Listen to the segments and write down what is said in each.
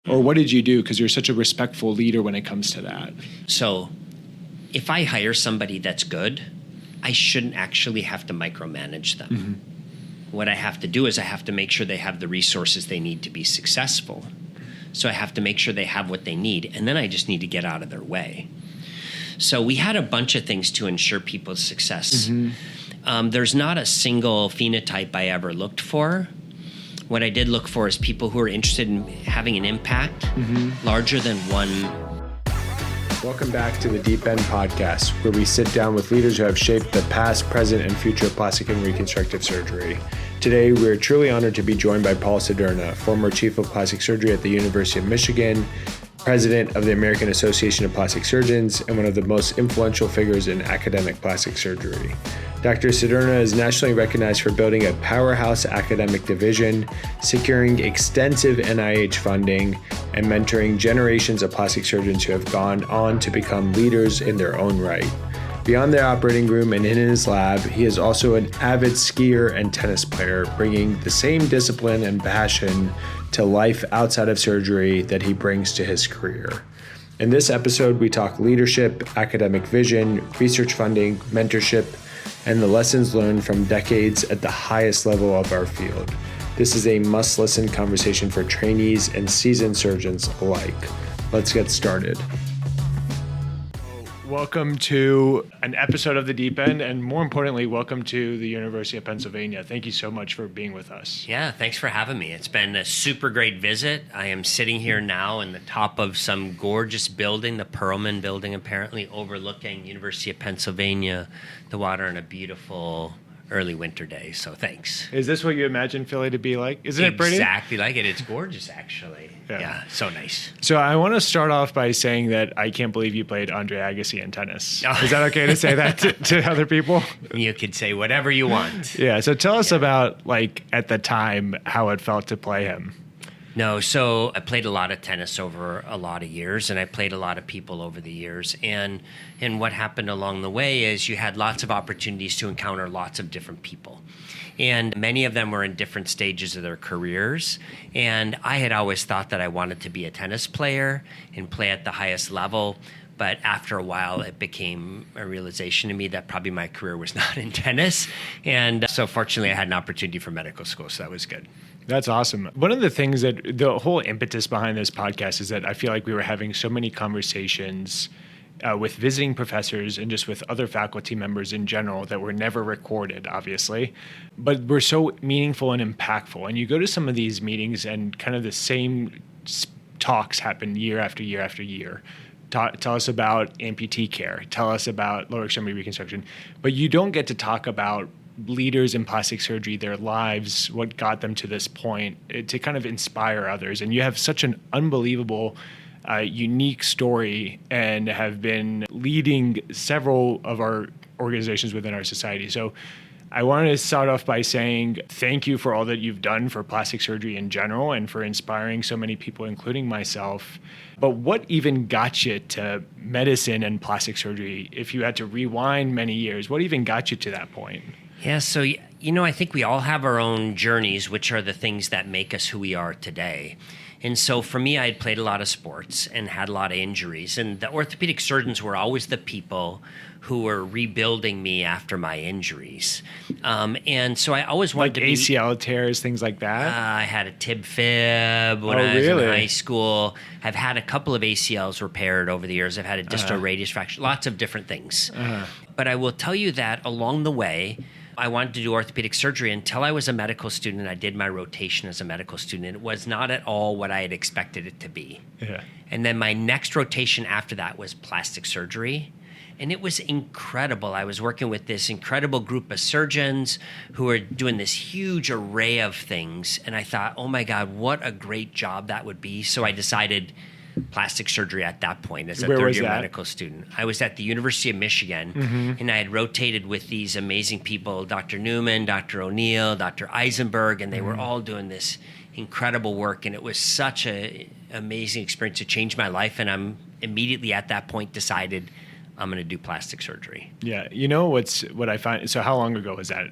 Or what did you do? Because you're such a respectful leader when it comes to that. So if I hire somebody that's good, I shouldn't actually have to micromanage them. Mm-hmm. What I have to do is I have to make sure they have the resources they need to be successful. So I have to make sure they have what they need, and then I just need to get out of their way. So we had a bunch of things to ensure people's success. Mm-hmm. There's not a single phenotype I ever looked for. What I did look for is people who are interested in having an impact larger than one. Welcome back to the Deep End Podcast, where we sit down with leaders who have shaped the past, present, and future of plastic and reconstructive surgery. Today, we're truly honored to be joined by Paul Cederna, former Chief of Plastic Surgery at the University of Michigan, President of the American Association of Plastic Surgeons, and one of the most influential figures in academic plastic surgery. Dr. Cederna is nationally recognized for building a powerhouse academic division, securing extensive NIH funding, and mentoring generations of plastic surgeons who have gone on to become leaders in their own right. Beyond the operating room and in his lab, he is also an avid skier and tennis player, bringing the same discipline and passion to life outside of surgery that he brings to his career. In this episode, we talk leadership, academic vision, research funding, mentorship, and the lessons learned from decades at the highest level of our field. This is a must-listen conversation for trainees and seasoned surgeons alike. Let's get started. Welcome to an episode of The Deep End, and more importantly, welcome to the University of Pennsylvania. Thank you so much for being with us. Yeah, thanks for having me. It's been a super great visit. I am sitting here now in the top of some gorgeous building, the Perelman Building, apparently overlooking University of Pennsylvania, the water on a beautiful early winter day. So thanks. Is this what you imagine Philly to be like? Isn't it pretty? Exactly like it. It's gorgeous, actually. Yeah, so nice. So I want to start off by saying that I can't believe you played Andre Agassi in tennis. Oh. Is that okay to say that to other people? You could say whatever you want. Yeah. So tell us about, like, at the time, how it felt to play him. No, so I played a lot of tennis over a lot of years, and I played a lot of people over the years. And what happened along the way is you had lots of opportunities to encounter lots of different people. And many of them were in different stages of their careers. And I had always thought that I wanted to be a tennis player and play at the highest level. But after a while, it became a realization to me that probably my career was not in tennis. And so fortunately, I had an opportunity for medical school, so that was good. That's awesome. One of the things that the whole impetus behind this podcast is that I feel like we were having so many conversations with visiting professors and just with other faculty members in general that were never recorded, obviously, but were so meaningful and impactful. And you go to some of these meetings and kind of the same talks happen year after year after year. Tell us about amputee care. Tell us about lower extremity reconstruction. But you don't get to talk about leaders in plastic surgery, their lives, what got them to this point, to kind of inspire others. And you have such an unbelievable, unique story and have been leading several of our organizations within our society. So I wanted to start off by saying thank you for all that you've done for plastic surgery in general and for inspiring so many people, including myself. But what even got you to medicine and plastic surgery? If you had to rewind many years, what even got you to that point? Yeah, so, I think we all have our own journeys, which are the things that make us who we are today. And so for me, I had played a lot of sports and had a lot of injuries. And the orthopedic surgeons were always the people who were rebuilding me after my injuries. And so I always wanted to be... ACL tears, things like that? I had a tib fib when I was in high school. I've had a couple of ACLs repaired over the years. I've had a distal radius fracture, lots of different things. But I will tell you that along the way, I wanted to do orthopedic surgery until I was a medical student. I did my rotation as a medical student. It was not at all what I had expected it to be. Yeah. And then my next rotation after that was plastic surgery. And it was incredible. I was working with this incredible group of surgeons who were doing this huge array of things. And I thought, oh my God, what a great job that would be. So I decided plastic surgery at that point as a third-year medical student. I was at the University of Michigan, and I had rotated with these amazing people, Dr. Newman, Dr. O'Neill, Dr. Eisenberg, and they were all doing this incredible work. And it was such an amazing experience to change my life. And I'm immediately at that point decided I'm going to do plastic surgery. Yeah. You know what I find? So how long ago was that?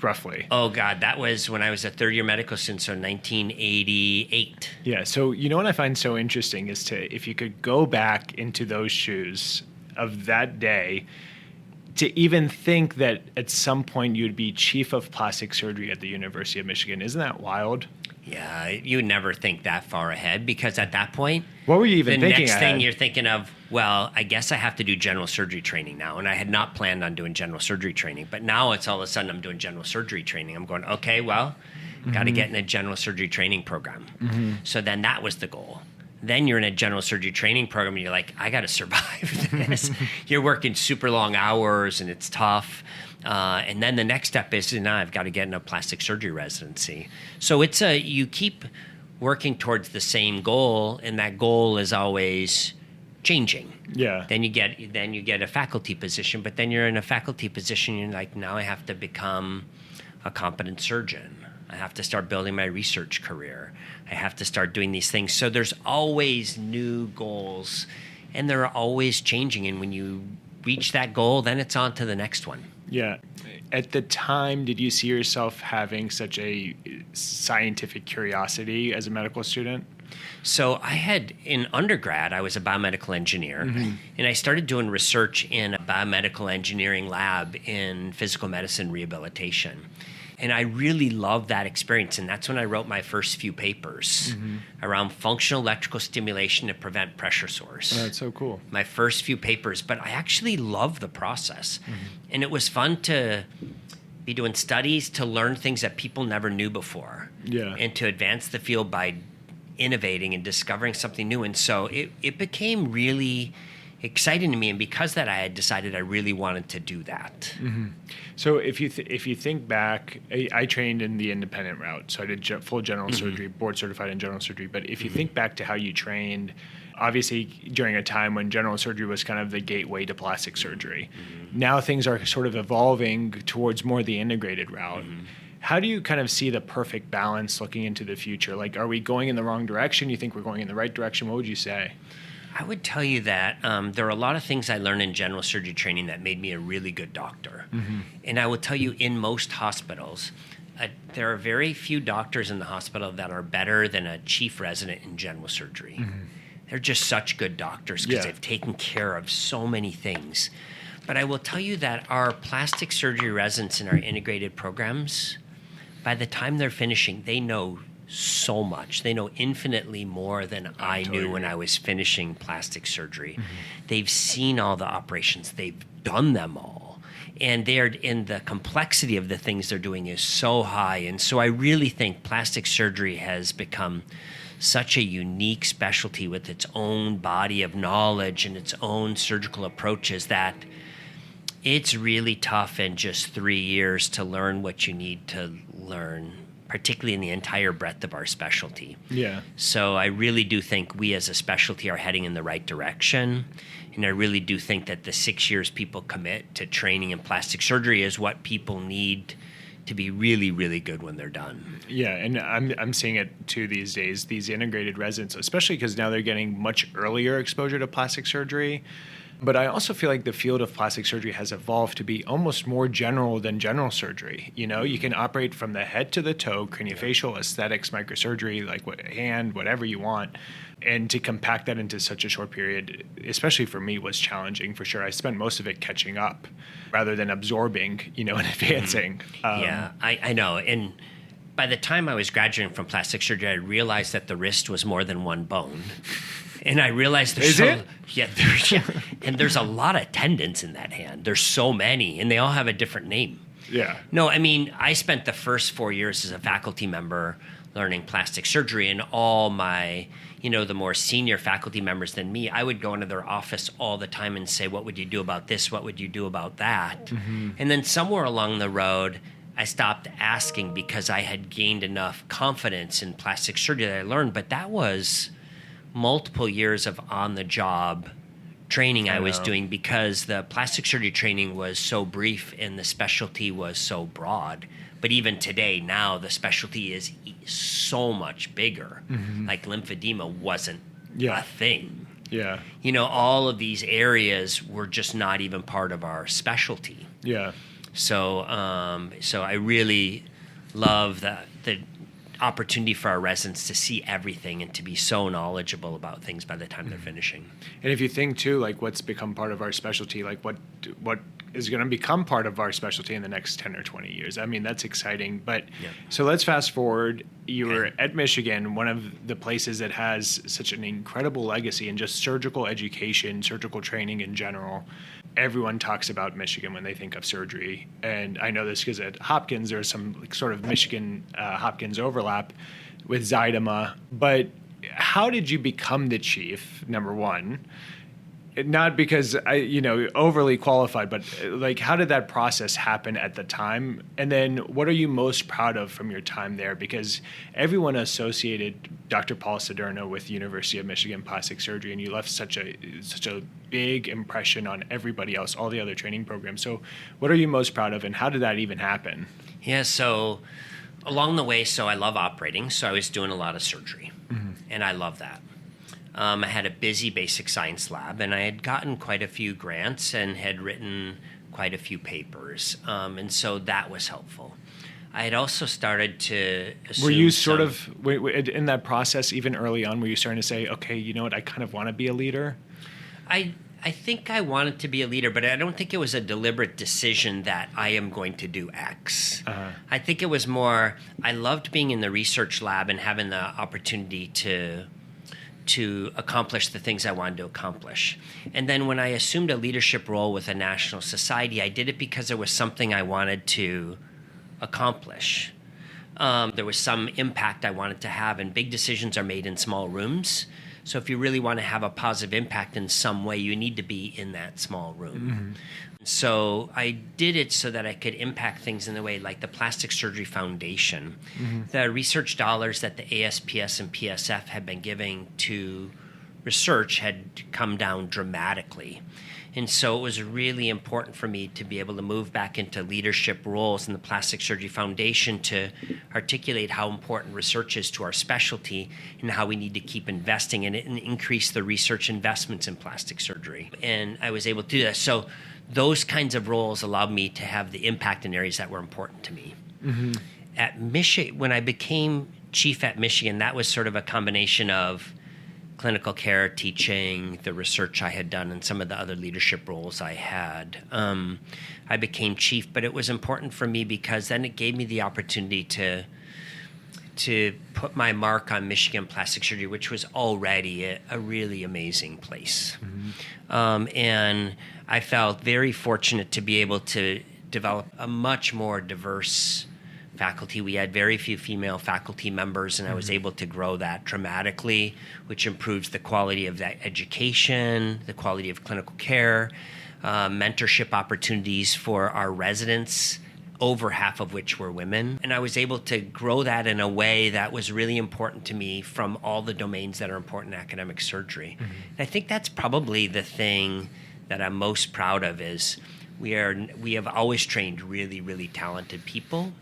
roughly? Oh, God, that was when I was a third-year medical student, so 1988. Yeah, so what I find so interesting is if you could go back into those shoes of that day, to even think that at some point you'd be chief of plastic surgery at the University of Michigan. Isn't that wild? Yeah, you never think that far ahead, because at that point, what were you even thinking? The next thing you're thinking of, well, I guess I have to do general surgery training now. And I had not planned on doing general surgery training, but now it's all of a sudden I'm doing general surgery training. I'm going, okay, well, got to get in a general surgery training program. So then that was the goal. Then you're in a general surgery training program and you're like, I got to survive this. You're working super long hours and it's tough. And then the next step is, now I've got to get in a plastic surgery residency. So you keep working towards the same goal, and that goal is always changing. Yeah. Then you get a faculty position, but then you're in a faculty position, you're like, now I have to become a competent surgeon. I have to start building my research career. I have to start doing these things. So there's always new goals, and they're always changing. And when you reach that goal, then it's on to the next one. Yeah. At the time, did you see yourself having such a scientific curiosity as a medical student? So in undergrad, I was a biomedical engineer, and I started doing research in a biomedical engineering lab in physical medicine rehabilitation. And I really loved that experience. And that's when I wrote my first few papers around functional electrical stimulation to prevent pressure sores. Oh, that's so cool. My first few papers. But I actually loved the process. And it was fun to be doing studies, to learn things that people never knew before. Yeah. And to advance the field by innovating and discovering something new. And so it became really exciting to me, and because that, I had decided I really wanted to do that. So if you think back, I trained in the independent route, so I did full general surgery, board certified in general surgery. But if you think back to how you trained, obviously during a time when general surgery was kind of the gateway to plastic surgery, now things are sort of evolving towards more the integrated route. How do you kind of see the perfect balance looking into the future? Like, are we going in the wrong direction? You think we're going in the right direction? What would you say? I would tell you that there are a lot of things I learned in general surgery training that made me a really good doctor. And I will tell you, in most hospitals, there are very few doctors in the hospital that are better than a chief resident in general surgery. They're just such good doctors because they've taken care of so many things. But I will tell you that our plastic surgery residents in our integrated programs, by the time they're finishing, they know so much. They know infinitely more than I knew when I was finishing plastic surgery. They've seen all the operations. They've done them all. And the complexity of the things they're doing is so high. And so I really think plastic surgery has become such a unique specialty with its own body of knowledge and its own surgical approaches that it's really tough in just 3 years to learn what you need to learn, particularly in the entire breadth of our specialty. Yeah. So I really do think we as a specialty are heading in the right direction. And I really do think that the 6 years people commit to training in plastic surgery is what people need to be really, really good when they're done. Yeah, and I'm seeing it too these days, these integrated residents, especially because now they're getting much earlier exposure to plastic surgery. But I also feel like the field of plastic surgery has evolved to be almost more general than general surgery. You know, you can operate from the head to the toe, craniofacial, aesthetics, microsurgery, like hand, whatever you want. And to compact that into such a short period, especially for me, was challenging for sure. I spent most of it catching up rather than absorbing, and advancing. I know. And by the time I was graduating from plastic surgery, I realized that the wrist was more than one bone. And I realized there's a lot of tendons in that hand. There's so many, and they all have a different name. Yeah. No, I mean, I spent the first 4 years as a faculty member learning plastic surgery, and all my, the more senior faculty members than me, I would go into their office all the time and say, what would you do about this? What would you do about that? And then somewhere along the road, I stopped asking because I had gained enough confidence in plastic surgery that I learned, but that was multiple years of on-the-job training I was doing because the plastic surgery training was so brief and the specialty was so broad. But even today, now the specialty is so much bigger. Like lymphedema wasn't a thing. Yeah. All of these areas were just not even part of our specialty. Yeah. So I really love the opportunity for our residents to see everything and to be so knowledgeable about things by the time they're finishing. And if you think too, like what's become part of our specialty, like what is going to become part of our specialty in the next 10 or 20 years. I mean, that's exciting. But So let's fast forward. You were at Michigan, one of the places that has such an incredible legacy in just surgical education, surgical training in general. Everyone talks about Michigan when they think of surgery. And I know this because at Hopkins, there's some sort of Michigan Hopkins overlap with Cederna. But how did you become the chief, number one? Not because overly qualified, but like, how did that process happen at the time? And then what are you most proud of from your time there? Because everyone associated Dr. Paul Cederna with University of Michigan plastic surgery, and you left such a big impression on everybody else, all the other training programs. So what are you most proud of, and how did that even happen? Yeah, so along the way, I love operating, so I was doing a lot of surgery, and I love that. I had a busy basic science lab, and I had gotten quite a few grants and had written quite a few papers, and so that was helpful. I had also started to assume. Were you in that process, even early on, were you starting to say, okay, you know what, I kind of want to be a leader? I think I wanted to be a leader, but I don't think it was a deliberate decision that I am going to do X. I think it was more, I loved being in the research lab and having the opportunity to accomplish the things I wanted to accomplish. And then when I assumed a leadership role with a national society, I did it because there was something I wanted to accomplish. There was some impact I wanted to have, and big decisions are made in small rooms. So if you really want to have a positive impact in some way, you need to be in that small room. So I did it so that I could impact things in the way like the Plastic Surgery Foundation. The research dollars that the ASPS and PSF had been giving to research had come down dramatically. And so it was really important for me to be able to move back into leadership roles in the Plastic Surgery Foundation to articulate how important research is to our specialty and how we need to keep investing in it and increase the research investments in plastic surgery. And I was able to do that. So those kinds of roles allowed me to have the impact in areas that were important to me. At Michigan, when I became chief at Michigan, that was sort of a combination of clinical care, teaching, the research I had done, and some of the other leadership roles I had. I became chief, but it was important for me because then it gave me the opportunity to put my mark on Michigan plastic surgery, which was already a really amazing place. And I felt very fortunate to be able to develop a much more diverse faculty. We had very few female faculty members, and I was able to grow that dramatically, which improves the quality of that education, the quality of clinical care, mentorship opportunities for our residents, over half of which were women. And I was able to grow that in a way that was really important to me from all the domains that are important in academic surgery. And I think that's probably the thing that I'm most proud of is we have always trained really, really talented people.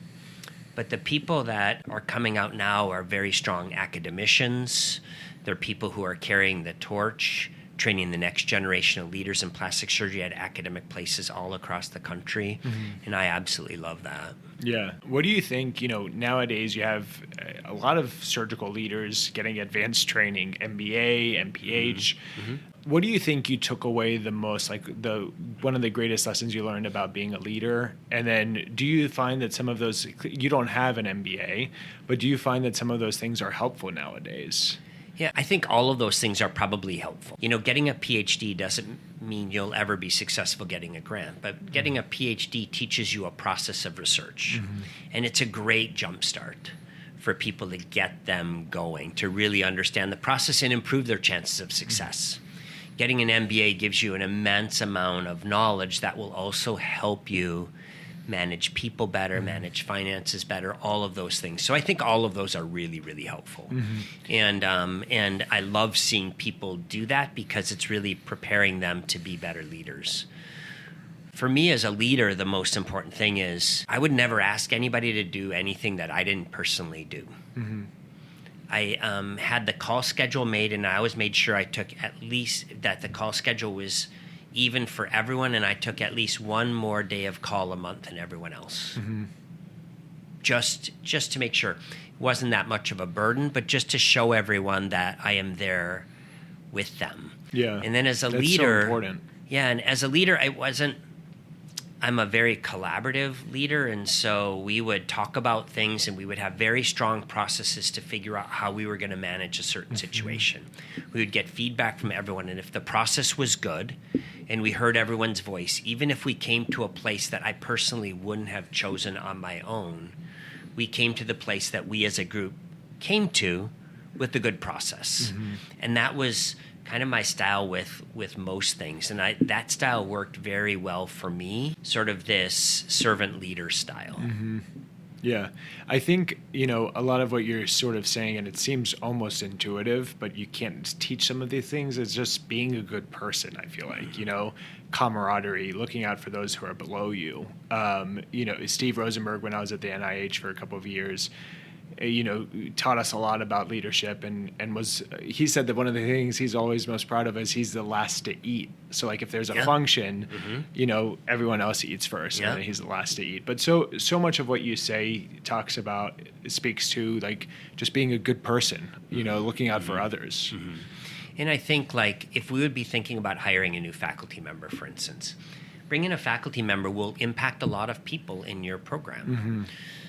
But the people that are coming out now are very strong academicians. They're people who are carrying the torch, training the next generation of leaders in plastic surgery at academic places all across the country. And I absolutely love that. Yeah. What do you think, nowadays you have a lot of surgical leaders getting advanced training, MBA, MPH. What do you think you took away the most, like one of the greatest lessons you learned about being a leader? And then do you find that some of those, you don't have an MBA, but do you find that some of those things are helpful nowadays? Yeah, I think all of those things are probably helpful. Getting a PhD doesn't mean you'll ever be successful getting a grant, but getting a PhD teaches you a process of research. And it's a great jumpstart for people to get them going, to really understand the process and improve their chances of success. Getting an MBA gives you an immense amount of knowledge that will also help you manage people better, manage finances better, all of those things. So I think all of those are really, really helpful. And I love seeing people do that because it's really preparing them to be better leaders. For me as a leader, the most important thing is I would never ask anybody to do anything that I didn't personally do. I had the call schedule made, and I always made sure I took at least that the call schedule was even for everyone, and I took at least one more day of call a month than everyone else. Mm-hmm. Just to make sure. It wasn't that much of a burden, but just to show everyone that I am there with them. Yeah. And then as a that's leader, so important. Yeah, and as a leader, I'm a very collaborative leader, and so we would talk about things and we would have very strong processes to figure out how we were going to manage a certain situation. We would get feedback from everyone, and if the process was good and we heard everyone's voice, even if we came to a place that I personally wouldn't have chosen on my own, we came to the place that we as a group came to with a good process. Mm-hmm. And that was kind of my style with most things. And that style worked very well for me, sort of this servant leader style. Mm-hmm. Yeah. I think, a lot of what you're sort of saying, and it seems almost intuitive, but you can't teach some of these things, is just being a good person, I feel like, camaraderie, looking out for those who are below you. Steve Rosenberg, when I was at the NIH for a couple of years, taught us a lot about leadership, and he said that one of the things he's always most proud of is he's the last to eat. So like if there's a function, mm-hmm. Everyone else eats first, and then he's the last to eat. But so much of what you say speaks to like just being a good person, looking out mm-hmm. for others. Mm-hmm. And I think like if we would be thinking about hiring a new faculty member, for instance, bringing a faculty member will impact a lot of people in your program. Mm-hmm.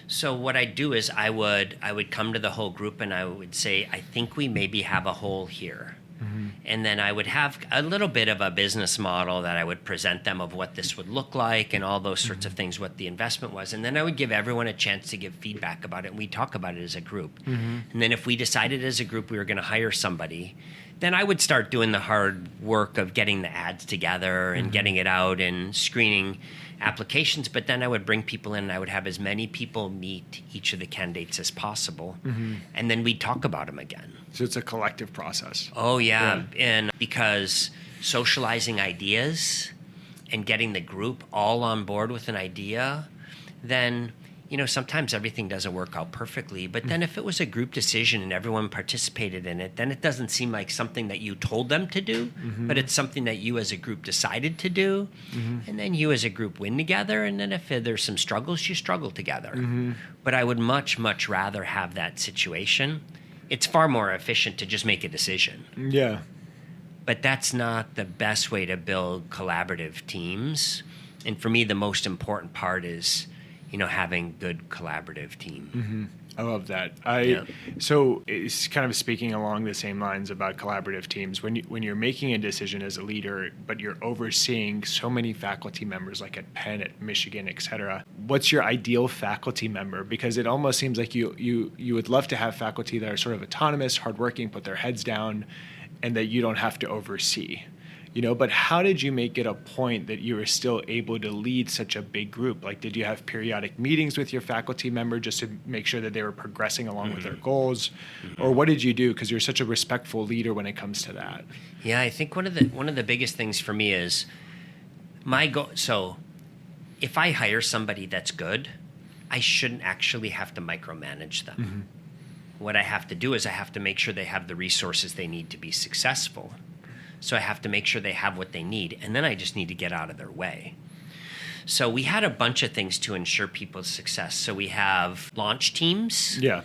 So what I do is I would come to the whole group and I would say, I think we maybe have a hole here. Mm-hmm. And then I would have a little bit of a business model that I would present them of what this would look like and all those sorts mm-hmm. of things, what the investment was. And then I would give everyone a chance to give feedback about it. And we'd talk about it as a group. Mm-hmm. And then if we decided as a group we were going to hire somebody, then I would start doing the hard work of getting the ads together and mm-hmm. getting it out and screening applications. But then I would bring people in and I would have as many people meet each of the candidates as possible. Mm-hmm. And then we'd talk about them again. So it's a collective process. Oh, yeah. And because socializing ideas and getting the group all on board with an idea, then sometimes everything doesn't work out perfectly, but then if it was a group decision and everyone participated in it, then it doesn't seem like something that you told them to do, mm-hmm. but it's something that you as a group decided to do, mm-hmm. and then you as a group win together, and then if there's some struggles, you struggle together. Mm-hmm. But I would much, much rather have that situation. It's far more efficient to just make a decision. Yeah. But that's not the best way to build collaborative teams. And for me, the most important part is having good collaborative team. Mm-hmm. I love that. So it's kind of speaking along the same lines about collaborative teams. When you're making a decision as a leader, but you're overseeing so many faculty members, like at Penn, at Michigan, et cetera, what's your ideal faculty member? Because it almost seems like you would love to have faculty that are sort of autonomous, hardworking, put their heads down, and that you don't have to oversee. But how did you make it a point that you were still able to lead such a big group? Like, did you have periodic meetings with your faculty member just to make sure that they were progressing along mm-hmm. with their goals? Mm-hmm. Or what did you do? Because you're such a respectful leader when it comes to that. Yeah, I think one of the biggest things for me is my goal. So if I hire somebody that's good, I shouldn't actually have to micromanage them. Mm-hmm. What I have to do is I have to make sure they have the resources they need to be successful. So I have to make sure they have what they need, and then I just need to get out of their way. So we had a bunch of things to ensure people's success. So we have launch teams. Yeah.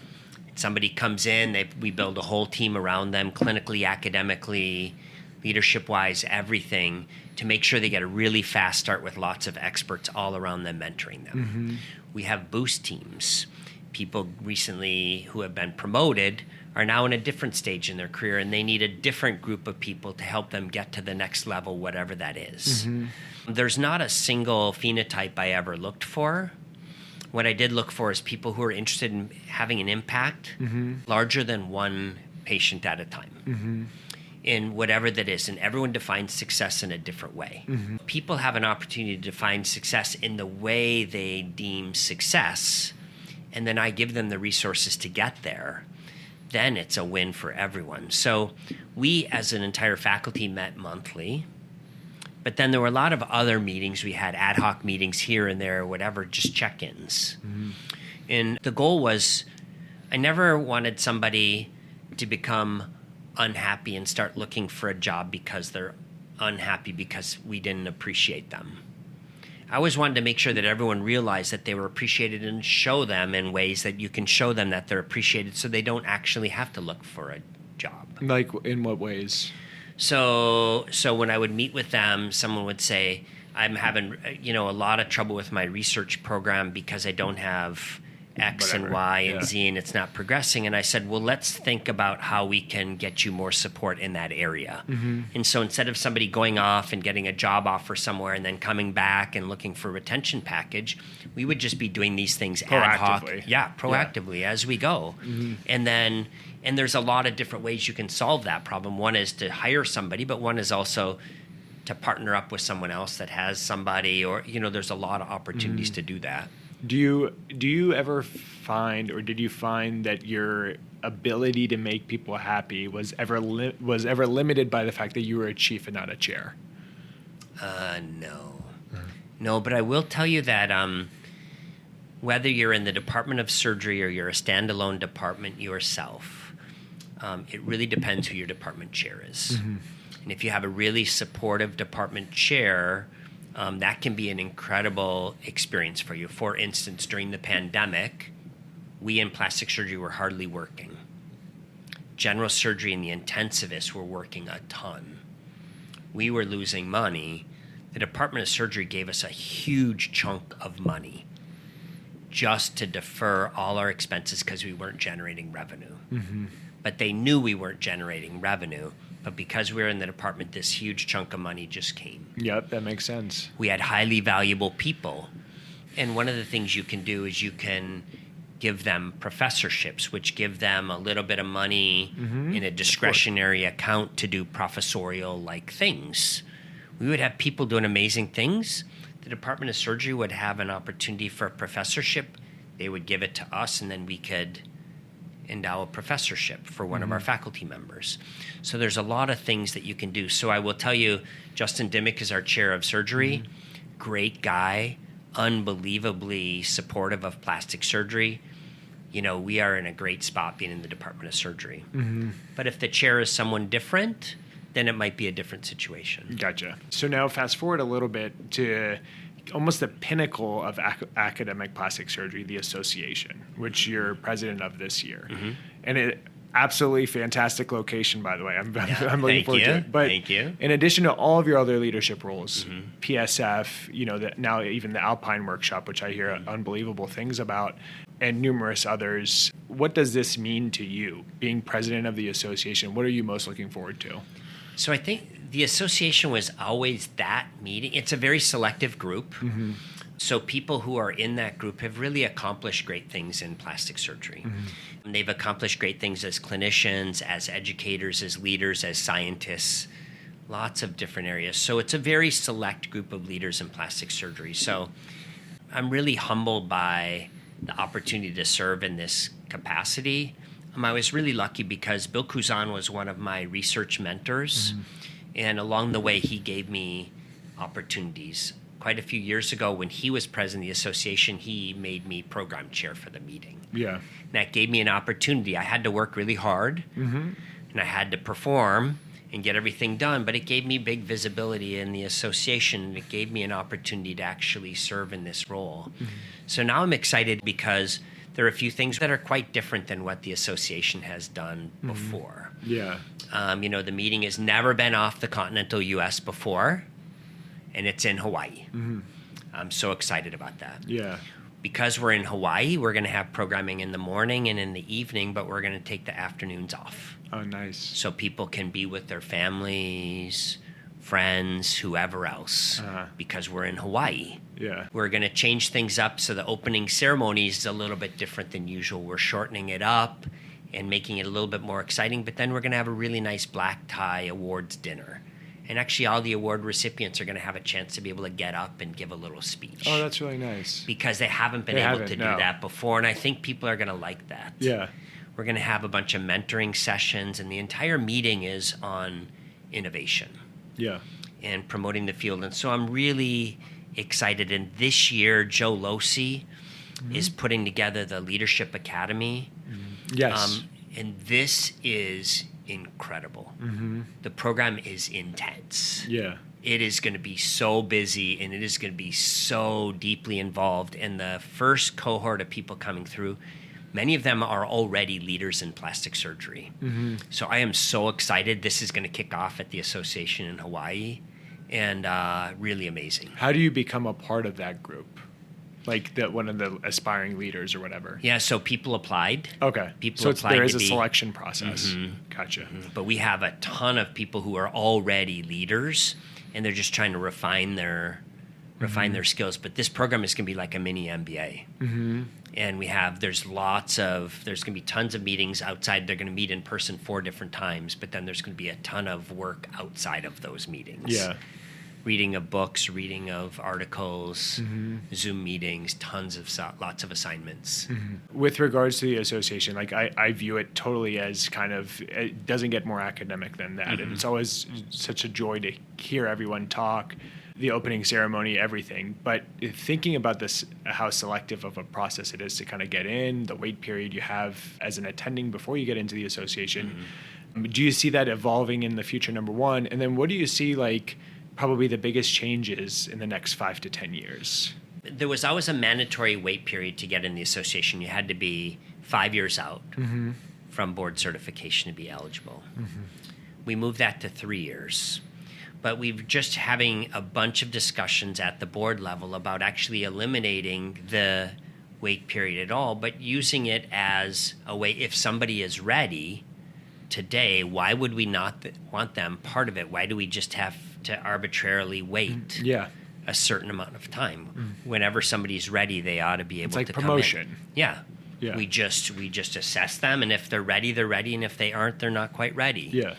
Somebody comes in, we build a whole team around them, clinically, academically, leadership-wise, everything, to make sure they get a really fast start with lots of experts all around them mentoring them. Mm-hmm. We have boost teams. People recently who have been promoted are now in a different stage in their career, and they need a different group of people to help them get to the next level, whatever that is. Mm-hmm. There's not a single phenotype I ever looked for. What I did look for is people who are interested in having an impact mm-hmm. larger than one patient at a time. Mm-hmm. In whatever that is, and everyone defines success in a different way. Mm-hmm. People have an opportunity to define success in the way they deem success, and then I give them the resources to get there. Then it's a win for everyone. So we, as an entire faculty, met monthly. But then there were a lot of other meetings. We had ad hoc meetings here and there, whatever, just check-ins. Mm-hmm. And the goal was, I never wanted somebody to become unhappy and start looking for a job because they're unhappy because we didn't appreciate them. I always wanted to make sure that everyone realized that they were appreciated and show them in ways that you can show them that they're appreciated so they don't actually have to look for a job. Like in what ways? So when I would meet with them, someone would say, I'm having, a lot of trouble with my research program because I don't have X and Y and Z and it's not progressing. And I said, well, let's think about how we can get you more support in that area. Mm-hmm. And so instead of somebody going off and getting a job offer somewhere and then coming back and looking for a retention package, we would just be doing these things ad hoc. Yeah, proactively as we go. Mm-hmm. And there's a lot of different ways you can solve that problem. One is to hire somebody, but one is also to partner up with someone else that has somebody, or, there's a lot of opportunities to do that. Do you ever find, or did you find that your ability to make people happy was ever limited by the fact that you were a chief and not a chair? No. No, but I will tell you that whether you're in the Department of Surgery or you're a standalone department yourself, it really depends who your department chair is. Mm-hmm. And if you have a really supportive department chair, that can be an incredible experience for you. For instance, during the pandemic, we in plastic surgery were hardly working. General surgery and the intensivists were working a ton. We were losing money. The Department of Surgery gave us a huge chunk of money just to defer all our expenses because we weren't generating revenue. Mm-hmm. But they knew we weren't generating revenue. But because we were in the department, this huge chunk of money just came. Yep, that makes sense. We had highly valuable people. And one of the things you can do is you can give them professorships, which give them a little bit of money in a discretionary account to do professorial-like things. We would have people doing amazing things. The Department of Surgery would have an opportunity for a professorship. They would give it to us, and then we could endow a professorship for one of our faculty members. So there's a lot of things that you can do. So I will tell you, Justin Dimmick is our chair of surgery. Great guy, unbelievably supportive of plastic surgery. We are in a great spot being in the Department of Surgery. Mm-hmm. But if the chair is someone different, then it might be a different situation. Gotcha. So now fast forward a little bit to almost the pinnacle of academic plastic surgery, the association, which you're president of this year. Mm-hmm. And it absolutely fantastic location, by the way. I'm looking forward to it. But thank you. In addition to all of your other leadership roles, PSF, now even the Alpine Workshop, which I hear unbelievable things about, and numerous others, what does this mean to you, being president of the association? What are you most looking forward to? So I think the association was always that meeting. It's a very selective group. Mm-hmm. So people who are in that group have really accomplished great things in plastic surgery. Mm-hmm. And they've accomplished great things as clinicians, as educators, as leaders, as scientists, lots of different areas. So it's a very select group of leaders in plastic surgery. So I'm really humbled by the opportunity to serve in this capacity. I was really lucky because Bill Kuzan was one of my research mentors. Mm-hmm. And along the way, he gave me opportunities. Quite a few years ago, when he was president of the association, he made me program chair for the meeting. Yeah. And that gave me an opportunity. I had to work really hard, and I had to perform and get everything done, but it gave me big visibility in the association, and it gave me an opportunity to actually serve in this role. Mm-hmm. So now I'm excited because there are a few things that are quite different than what the association has done before. Yeah. The meeting has never been off the continental U.S. before, and it's in Hawaii. Mm-hmm. I'm so excited about that. Yeah. Because we're in Hawaii, we're going to have programming in the morning and in the evening, but we're going to take the afternoons off. Oh, nice. So people can be with their families, friends, whoever else, because we're in Hawaii. Yeah. We're going to change things up so the opening ceremony is a little bit different than usual. We're shortening it up and making it a little bit more exciting, but then we're going to have a really nice black tie awards dinner. And actually all the award recipients are going to have a chance to be able to get up and give a little speech. Oh, that's really nice. Because they haven't been able to do that before, and I think people are going to like that. Yeah. We're going to have a bunch of mentoring sessions, and the entire meeting is on innovation. Yeah. And promoting the field. And so I'm really excited. And this year, Joe Losi is putting together the Leadership Academy. Yes. And this is incredible. The program is intense. Yeah. It is going to be so busy, and it is going to be so deeply involved. And the first cohort of people coming through, many of them are already leaders in plastic surgery. So I am so excited. This is going to kick off at the association in Hawaii, and really amazing. How do you become a part of that group? Like one of the aspiring leaders or whatever? Yeah, so people applied. Okay. People applied. There is a selection process. Gotcha. But we have a ton of people who are already leaders, and they're just trying to refine their skills. But this program is going to be like a mini MBA. And there's going to be tons of meetings outside. They're going to meet in person 4 different times, but then there's going to be a ton of work outside of those meetings. Yeah. Reading of books, reading of articles, Zoom meetings, lots of assignments. With regards to the association, like I view it totally as kind of, it doesn't get more academic than that. And it's always such a joy to hear everyone talk, the opening ceremony, everything. But thinking about this, how selective of a process it is to kind of get in, the wait period you have as an attending before you get into the association. Do you see that evolving in the future, number one? And then what do you see like probably the biggest changes in the next 5 to 10 years? There was always a mandatory wait period to get in the association. You had to be 5 years out from board certification to be eligible. We moved that to 3 years. But we've just having a bunch of discussions at the board level about actually eliminating the wait period at all, but using it as a way, if somebody is ready today, why would we not want them part of it? Why do we just have to arbitrarily wait a certain amount of time? Whenever somebody's ready, they ought to be able to promotion. Come in. Yeah. We just assess them, and if they're ready, they're ready, and if they aren't, they're not quite ready. Yeah.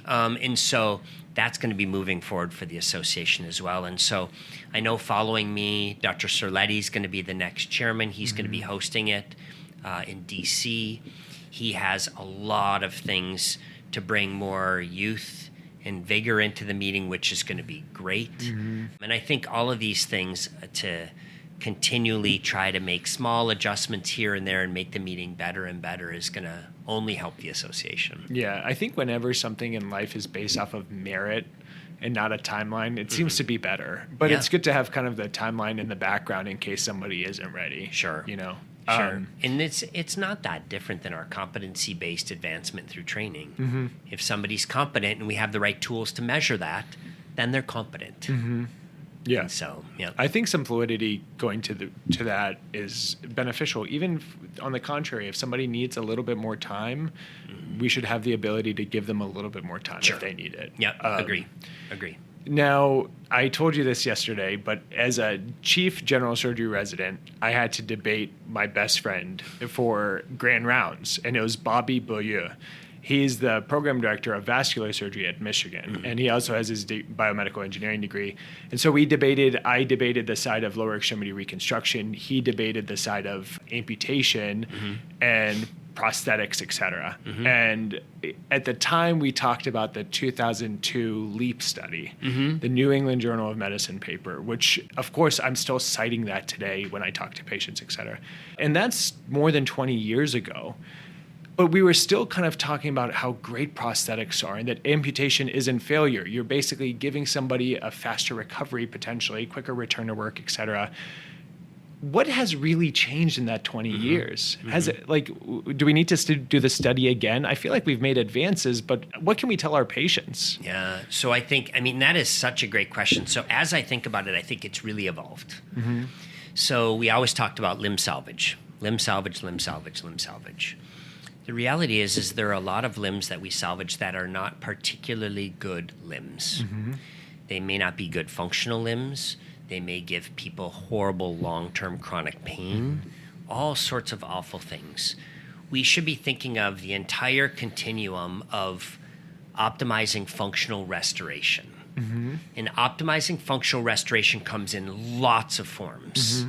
And so that's going to be moving forward for the association as well. And so I know following me, Dr. Cerletti is going to be the next chairman. He's going to be hosting it in D.C. He has a lot of things to bring more youth and vigor into the meeting, which is going to be great. And I think all of these things to continually try to make small adjustments here and there and make the meeting better and better is going to only help the association. Yeah, I think whenever something in life is based off of merit and not a timeline, it seems to be better. But it's good to have kind of the timeline in the background in case somebody isn't ready. Sure. You know? Sure. And it's not that different than our competency-based advancement through training. If somebody's competent and we have the right tools to measure that, then they're competent. Yeah. And so, yeah. I think some fluidity going to that is beneficial. Even on the contrary, if somebody needs a little bit more time, we should have the ability to give them a little bit more time if they need it. Yeah, agree. Now, I told you this yesterday, but as a chief general surgery resident, I had to debate my best friend for grand rounds, and it was Bobby Beaulieu. He's the program director of vascular surgery at Michigan, and he also has his biomedical engineering degree. And so I debated the side of lower extremity reconstruction. He debated the side of amputation and prosthetics, et cetera. And at the time, we talked about the 2002 LEAP study, the New England Journal of Medicine paper, which, of course, I'm still citing that today when I talk to patients, et cetera. And that's more than 20 years ago. But we were still kind of talking about how great prosthetics are and that amputation isn't failure. You're basically giving somebody a faster recovery, potentially, quicker return to work, et cetera. What has really changed in that 20 years? Has it, do we need to do the study again? I feel like we've made advances, but what can we tell our patients? Yeah, so that is such a great question. So as I think about it, I think it's really evolved. So we always talked about limb salvage. The reality is there are a lot of limbs that we salvage that are not particularly good limbs. They may not be good functional limbs. They may give people horrible long-term chronic pain, all sorts of awful things. We should be thinking of the entire continuum of optimizing functional restoration. And optimizing functional restoration comes in lots of forms.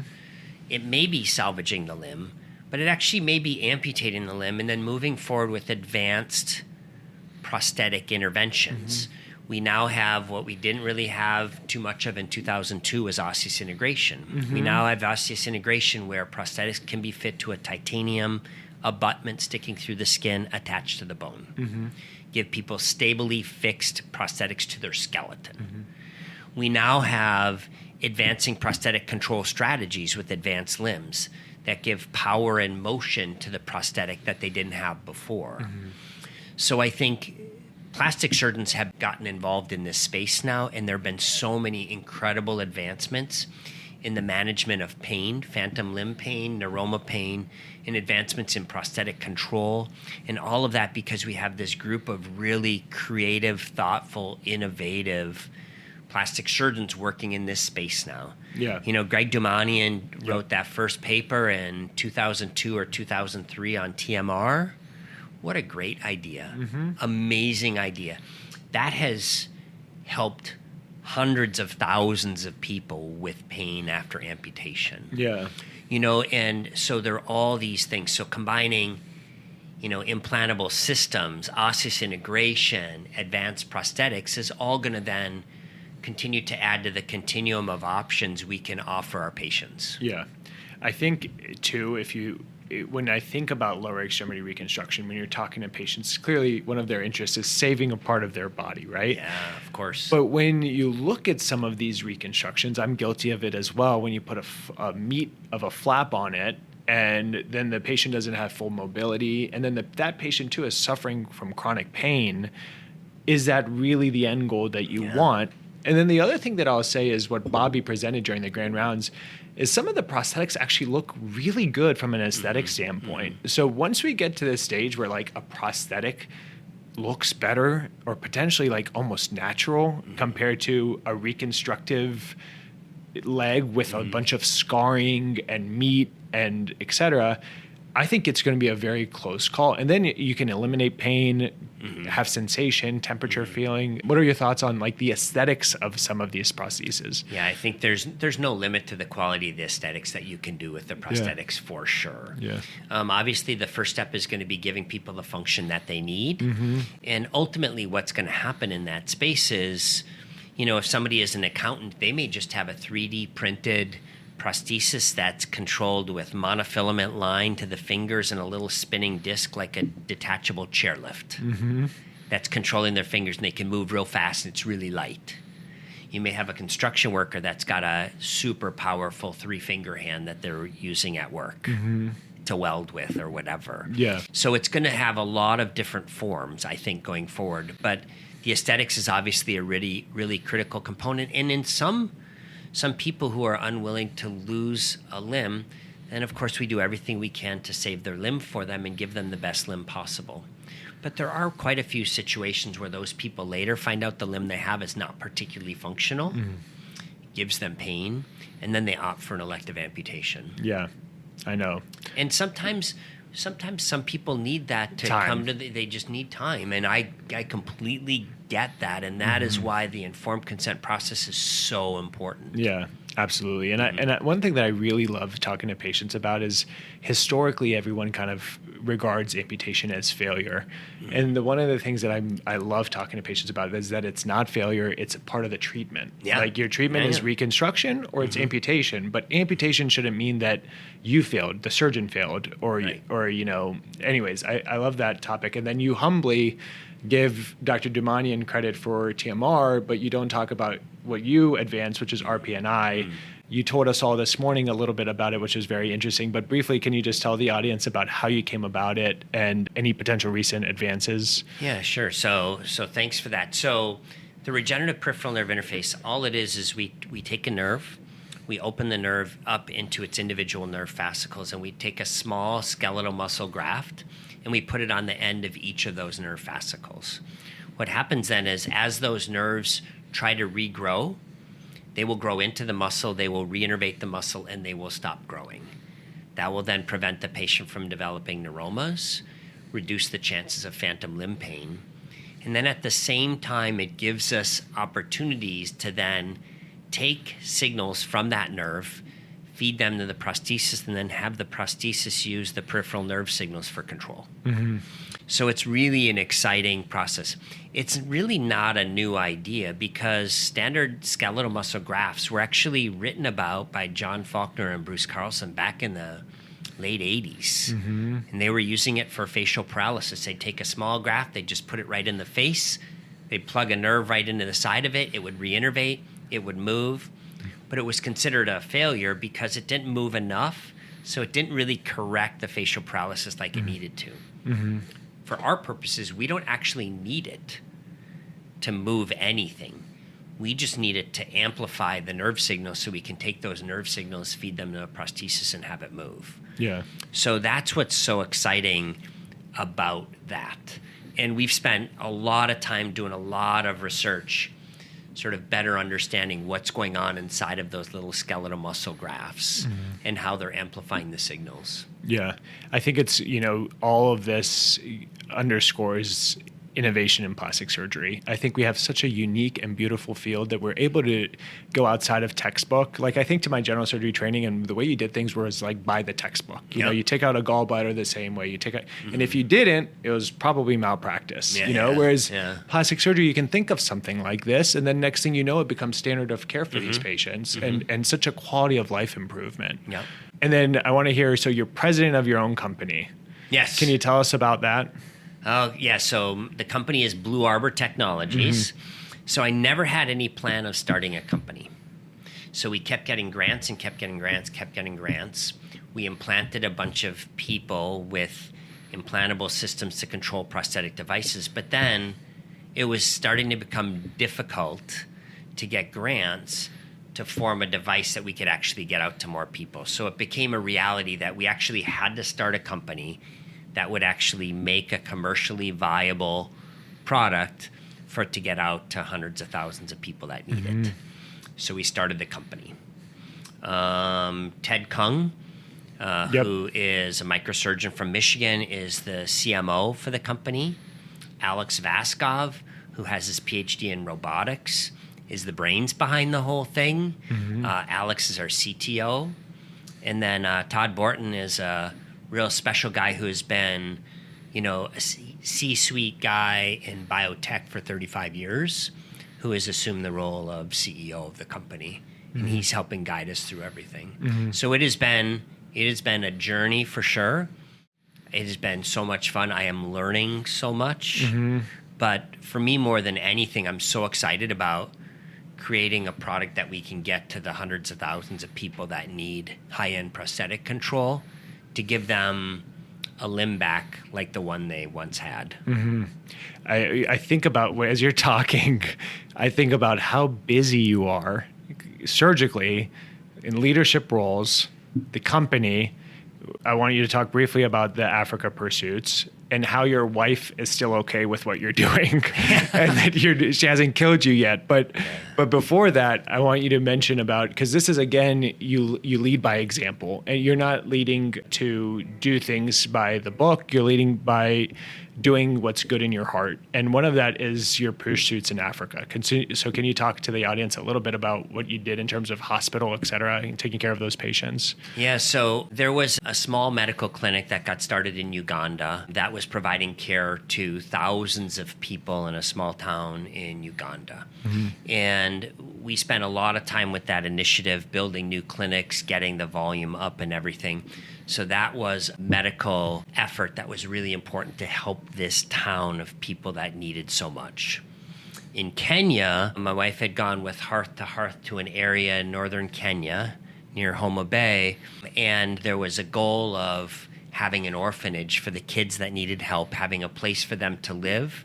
It may be salvaging the limb, but it actually may be amputating the limb and then moving forward with advanced prosthetic interventions. We now have what we didn't really have too much of in 2002 was osseous integration. We now have osseous integration where prosthetics can be fit to a titanium abutment sticking through the skin attached to the bone. give people stably fixed prosthetics to their skeleton. We now have advancing prosthetic control strategies with advanced limbs that give power and motion to the prosthetic that they didn't have before. So I think plastic surgeons have gotten involved in this space now, and there have been so many incredible advancements in the management of pain, phantom limb pain, neuroma pain, and advancements in prosthetic control, and all of that because we have this group of really creative, thoughtful, innovative plastic surgeons working in this space now. Yeah. You know, Greg Dumanian wrote that first paper in 2002 or 2003 on TMR. What a great idea. Amazing idea. That has helped hundreds of thousands of people with pain after amputation. Yeah. You know, and so there are all these things. So combining, you know, implantable systems, osseous integration, advanced prosthetics is all going to then continue to add to the continuum of options we can offer our patients. Yeah. I think, too, when I think about lower extremity reconstruction, when you're talking to patients, clearly one of their interests is saving a part of their body, right? Yeah, of course. But when you look at some of these reconstructions, I'm guilty of it as well, when you put a meat of a flap on it, and then the patient doesn't have full mobility, and then that patient, too, is suffering from chronic pain, is that really the end goal that you want? And then the other thing that I'll say is what Bobby presented during the grand rounds is some of the prosthetics actually look really good from an aesthetic standpoint. So once we get to this stage where like a prosthetic looks better or potentially like almost natural compared to a reconstructive leg with a bunch of scarring and meat and et cetera, I think it's going to be a very close call. And then you can eliminate pain, have sensation, temperature feeling. What are your thoughts on like the aesthetics of some of these prostheses? Yeah, I think there's no limit to the quality of the aesthetics that you can do with the prosthetics for sure. Yeah. Obviously, the first step is going to be giving people the function that they need. And ultimately, what's going to happen in that space is, you know, if somebody is an accountant, they may just have a 3D printed prosthesis that's controlled with monofilament line to the fingers and a little spinning disc like a detachable chairlift that's controlling their fingers, and they can move real fast and it's really light. You may have a construction worker that's got a super powerful 3-finger hand that they're using at work to weld with or whatever. Yeah. So it's going to have a lot of different forms, I think, going forward. But the aesthetics is obviously a really, really critical component. And in some people who are unwilling to lose a limb, then of course we do everything we can to save their limb for them and give them the best limb possible. But there are quite a few situations where those people later find out the limb they have is not particularly functional, gives them pain, and then they opt for an elective amputation. Yeah, I know. And sometimes some people need that to come to they just need time, and I completely get that, and that is why the informed consent process is so important. Yeah, absolutely. And one thing that I really love talking to patients about is historically everyone kind of regards amputation as failure. And one of the things that I love talking to patients about is that it's not failure, it's a part of the treatment. Yeah. Like your treatment is reconstruction or it's amputation, but amputation shouldn't mean that you failed, the surgeon failed, or you know, anyways, I love that topic. And then you humbly give Dr. Dumanian credit for TMR, but you don't talk about what you advanced, which is RPNI. You told us all this morning a little bit about it, which is very interesting. But briefly, can you just tell the audience about how you came about it and any potential recent advances? Yeah, sure. So thanks for that. So the regenerative peripheral nerve interface, all it is we take a nerve, we open the nerve up into its individual nerve fascicles, and we take a small skeletal muscle graft, and we put it on the end of each of those nerve fascicles. What happens then is as those nerves try to regrow, they will grow into the muscle, they will reinnervate the muscle, and they will stop growing. That will then prevent the patient from developing neuromas, reduce the chances of phantom limb pain. And then at the same time, it gives us opportunities to then take signals from that nerve, feed them to the prosthesis, and then have the prosthesis use the peripheral nerve signals for control. So it's really an exciting process. It's really not a new idea because standard skeletal muscle grafts were actually written about by John Faulkner and Bruce Carlson back in the late 80s. And they were using it for facial paralysis. They'd take a small graft, they'd just put it right in the face, they'd plug a nerve right into the side of it, it would reinnervate, it would move. But it was considered a failure because it didn't move enough, so it didn't really correct the facial paralysis like it needed to. For our purposes, we don't actually need it to move anything. We just need it to amplify the nerve signals so we can take those nerve signals, feed them to a prosthesis, and have it move. Yeah. So that's what's so exciting about that. And we've spent a lot of time doing a lot of research, sort of better understanding what's going on inside of those little skeletal muscle grafts and how they're amplifying the signals. Yeah. I think it's, all of this underscores innovation in plastic surgery. I think we have such a unique and beautiful field that we're able to go outside of textbook. Like I think to my general surgery training, and the way you did things was like by the textbook. You know, you take out a gallbladder the same way you take out, and if you didn't, it was probably malpractice. Whereas plastic surgery, you can think of something like this, and then next thing you know, it becomes standard of care for these patients, and such a quality of life improvement. Yeah. And then I want to hear, so you're president of your own company. Yes. Can you tell us about that? Oh, yeah. So the company is Blue Arbor Technologies. So I never had any plan of starting a company. So we kept getting grants and kept getting grants. We implanted a bunch of people with implantable systems to control prosthetic devices. But then it was starting to become difficult to get grants to form a device that we could actually get out to more people. So it became a reality that we actually had to start a company that would actually make a commercially viable product for it to get out to hundreds of thousands of people that need it. So we started the company. Ted Kung, who is a microsurgeon from Michigan, is the CMO for the company. Alex Vaskov, who has his PhD in robotics, is the brains behind the whole thing. Alex is our CTO. And then Todd Borton is a real special guy who has been, a C-suite guy in biotech for 35 years, who has assumed the role of CEO of the company, and he's helping guide us through everything. So it has been a journey for sure. It has been so much fun. I am learning so much, but for me, more than anything, I'm so excited about creating a product that we can get to the hundreds of thousands of people that need high-end prosthetic control, to give them a limb back like the one they once had. I think about, as you're talking, I think about how busy you are surgically in leadership roles, the company. I want you to talk briefly about the Africa pursuits and how your wife is still okay with what you're doing and that she hasn't killed you yet. But before that, I want you to mention about, because this is, again, you lead by example, and you're not leading to do things by the book. You're leading by doing what's good in your heart. And one of that is your pursuits in Africa. So can you talk to the audience a little bit about what you did in terms of hospital, et cetera, and taking care of those patients? Yeah, so there was a small medical clinic that got started in Uganda that was providing care to thousands of people in a small town in Uganda. And we spent a lot of time with that initiative, building new clinics, getting the volume up and everything. So that was a medical effort that was really important to help this town of people that needed so much. In Kenya, my wife had gone with Hearth to Hearth to an area in northern Kenya near Homa Bay, and there was a goal of having an orphanage for the kids that needed help, having a place for them to live,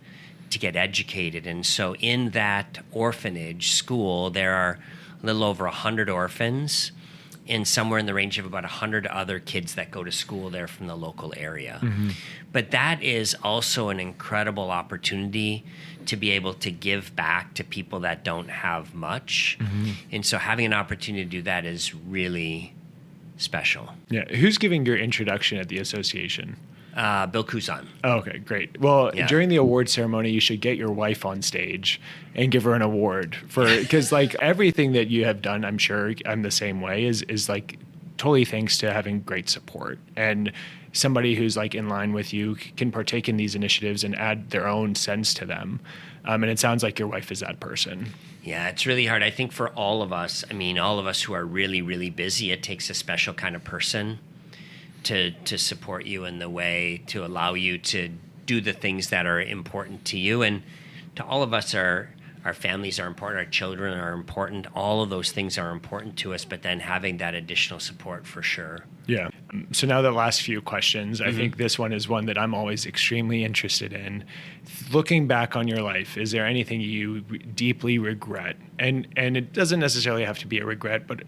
to get educated. And so in that orphanage school, there are a little over 100 orphans, and somewhere in the range of about 100 other kids that go to school there from the local area. But that is also an incredible opportunity to be able to give back to people that don't have much. And so having an opportunity to do that is really special. Yeah. Who's giving your introduction at the association? Bill Kuzan. Oh, okay, great. Well, during the award ceremony, you should get your wife on stage and give her an award because like everything that you have done, I'm sure I'm the same way, is like totally thanks to having great support and somebody who's like in line with you can partake in these initiatives and add their own sense to them. And it sounds like your wife is that person. Yeah, it's really hard. I think for all of us, all of us who are really, really busy, it takes a special kind of person to support you in the way to allow you to do the things that are important to you. And to all of us, our families are important, our children are important, all of those things are important to us, but then having that additional support for sure. Yeah. So now the last few questions, I think this one is one that I'm always extremely interested in. Looking back on your life, is there anything you deeply regret? And it doesn't necessarily have to be a regret, but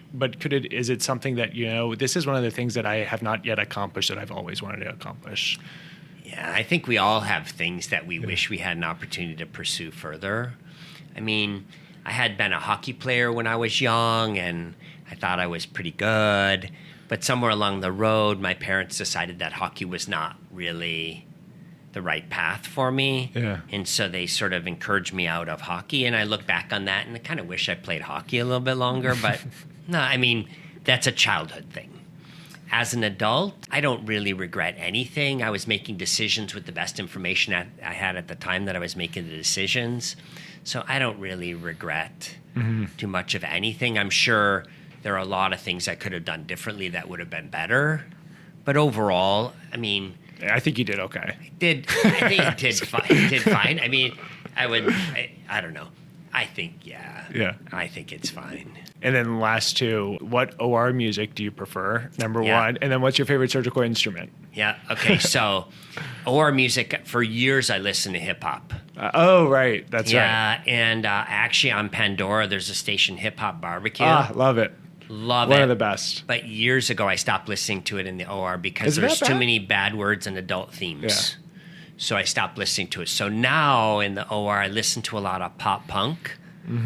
is it something that, this is one of the things that I have not yet accomplished that I've always wanted to accomplish? Yeah, I think we all have things that we wish we had an opportunity to pursue further. I mean, I had been a hockey player when I was young, and I thought I was pretty good. But somewhere along the road, my parents decided that hockey was not really the right path for me. Yeah. And so they sort of encouraged me out of hockey. And I look back on that, and I kind of wish I played hockey a little bit longer. But no, I mean, that's a childhood thing. As an adult, I don't really regret anything. I was making decisions with the best information I had at the time that I was making the decisions. So I don't really regret too much of anything. I'm sure there are a lot of things I could have done differently that would have been better. But overall, I mean... I think you did okay. I think it did fine. I mean, I don't know. I think, Yeah. I think it's fine. And then last two, what OR music do you prefer? Number one. And then what's your favorite surgical instrument? Yeah. Okay. So OR music, for years I listened to hip hop. Oh, right. That's right. Yeah. And actually on Pandora, there's a station, Hip Hop Barbecue. Love it. Love One it. of the best. But years ago, I stopped listening to it in the OR because there's too many bad words and adult themes. Yeah. So I stopped listening to it. So now in the OR, I listen to a lot of pop punk.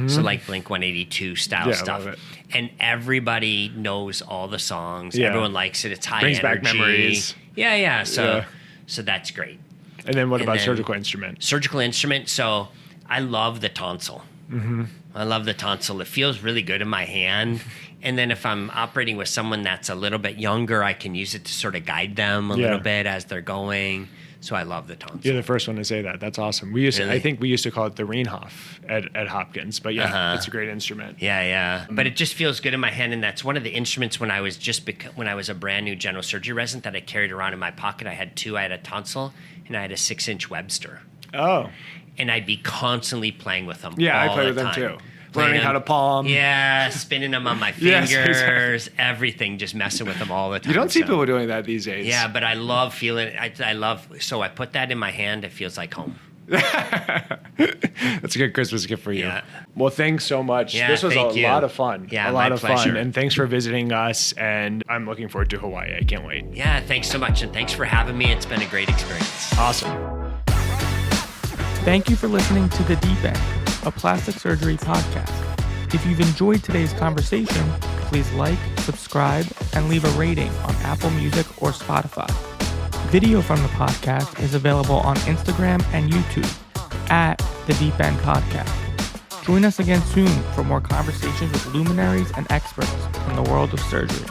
So like Blink-182 style stuff. Love it. And everybody knows all the songs. Yeah. Everyone likes it. It's high Brings energy. back memories. Yeah. So that's great. And then what about surgical instrument? Surgical instrument. So I love the tonsil. I love the tonsil. It feels really good in my hand. And then if I'm operating with someone that's a little bit younger, I can use it to sort of guide them a little bit as they're going. So I love the tonsil. You're the first one to say that. That's awesome. I think we used to call it the Reinhoff at Hopkins, but it's a great instrument. Yeah. But it just feels good in my hand, and that's one of the instruments when I was when I was a brand new general surgery resident that I carried around in my pocket. I had two. I had a tonsil and I had a 6-inch Webster. Oh. And I'd be constantly playing with them. Yeah, all I play the with them time. too. Learning how to palm. Yeah, spinning them on my fingers, everything, just messing with them all the time. You don't see people doing that these days. Yeah, but I love feeling it. So I put that in my hand. It feels like home. That's a good Christmas gift for you. Yeah. Well, thanks so much. Yeah, this was a lot of fun. Yeah, a lot of pleasure. fun. And thanks for visiting us. And I'm looking forward to Hawaii. I can't wait. Yeah, thanks so much. And thanks for having me. It's been a great experience. Awesome. Thank you for listening to The Deep End, a plastic surgery podcast. If you've enjoyed today's conversation, please like, subscribe, and leave a rating on Apple Music or Spotify. Video from the podcast is available on Instagram and YouTube at The Deep End Podcast. Join us again soon for more conversations with luminaries and experts in the world of surgery.